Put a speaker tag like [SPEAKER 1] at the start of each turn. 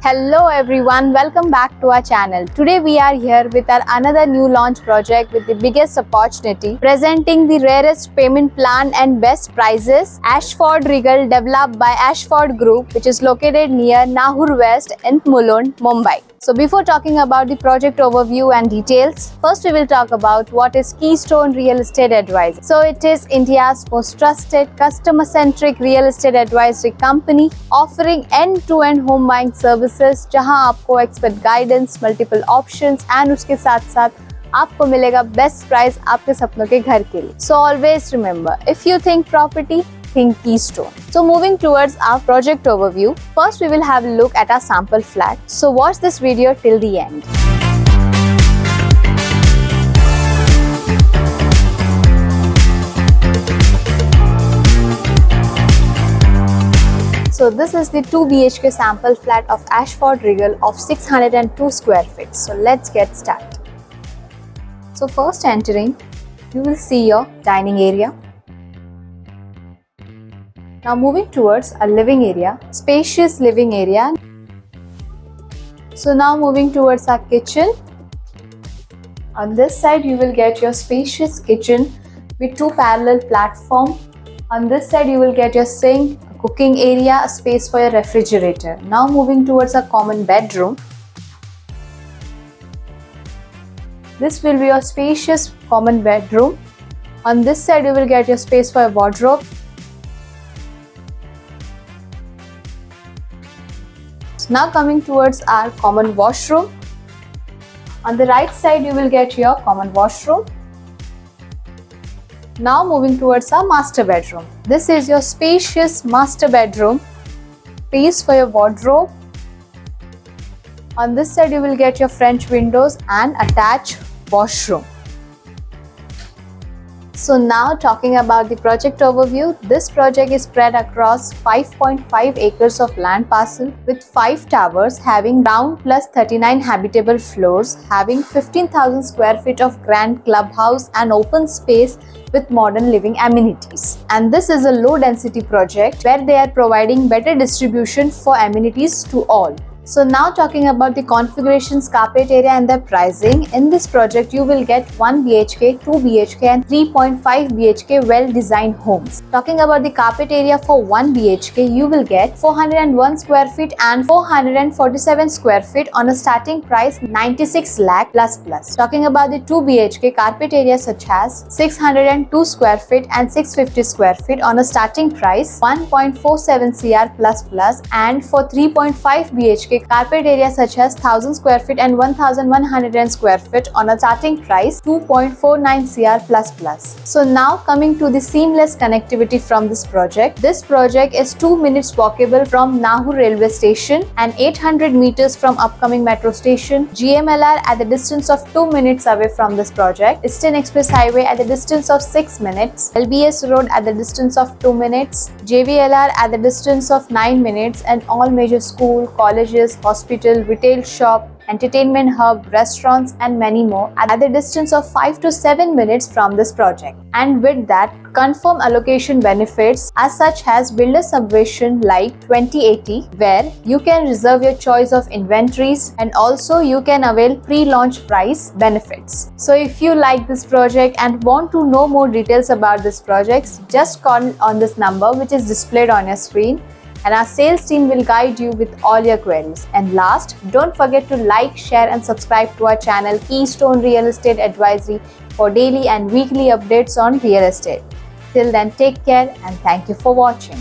[SPEAKER 1] Hello everyone, welcome back to our channel. Today we are here with our another new launch project with the biggest opportunity, presenting the rarest payment plan and best prices, Ashford Regal, developed by Ashford Group, which is located near Nahur West in Mulund, Mumbai. So before talking about the project overview and details, first we will talk about what is Keystone Real Estate Advisory. So it is India's most trusted, customer-centric real estate advisory company offering end-to-end home buying services, जहां आपको expert guidance, multiple options and उसके साथ-साथ आपको मिलेगा best price आपके सपनों के घर के लिए. So always remember, if you think property, think Keystone. So moving towards our project overview, first we will have a look at our sample flat. So watch this video till the end. So this is the 2 BHK sample flat of Ashford Regal of 602 square feet. So let's get started. So first entering, you will see your dining area. Now moving towards a living area, spacious living area. So now moving towards our kitchen. On this side you will get your spacious kitchen with 2 parallel platforms. On this side you will get your sink, cooking area, a space for your refrigerator. Now moving towards a common bedroom. This will be your spacious common bedroom. On this side you will get your space for a wardrobe. Now coming towards our common washroom. On the right side you will get your common washroom. Now moving towards our master bedroom. This is your spacious master bedroom. Space for your wardrobe. On this side you will get your French windows and attached washroom. So now talking about the project overview, this project is spread across 5.5 acres of land parcel with 5 towers having ground plus 39 habitable floors, having 15,000 square feet of grand clubhouse and open space with modern living amenities. And this is a low density project where they are providing better distribution for amenities to all. So now talking about the configurations, carpet area and their pricing. In this project you will get 1 BHK, 2 BHK and 3.5 BHK well-designed homes. Talking about the carpet area for 1 BHK, you will get 401 square feet and 447 square feet on a starting price 96 lakh plus. Talking about the 2 BHK, carpet area such as 602 square feet and 650 square feet on a starting price 1.47 CR plus, and for 3.5 BHK, carpet area such as 1000 square feet and 1100 square feet on a starting price 2.49 CR plus. So now coming to the seamless connectivity from this project. This project is 2 minutes walkable from Nahur railway station and 800 meters from upcoming metro station. GMLR at the distance of 2 minutes away from this project. Eastern Express Highway at the distance of 6 minutes. LBS Road at the distance of 2 minutes. JVLR at the distance of 9 minutes, and all major school, colleges, hospital, retail shop, entertainment hub, restaurants and many more at the distance of 5 to 7 minutes from this project. And with that, confirm allocation benefits as such as builder subvention like 2080, where you can reserve your choice of inventories and also you can avail pre-launch price benefits. So if you like this project and want to know more details about this project, just call on this number which is displayed on your screen, and our sales team will guide you with all your queries. And last, don't forget to like, share and subscribe to our channel Keystone Real Estate Advisory for daily and weekly updates on real estate. Till then, take care and thank you for watching.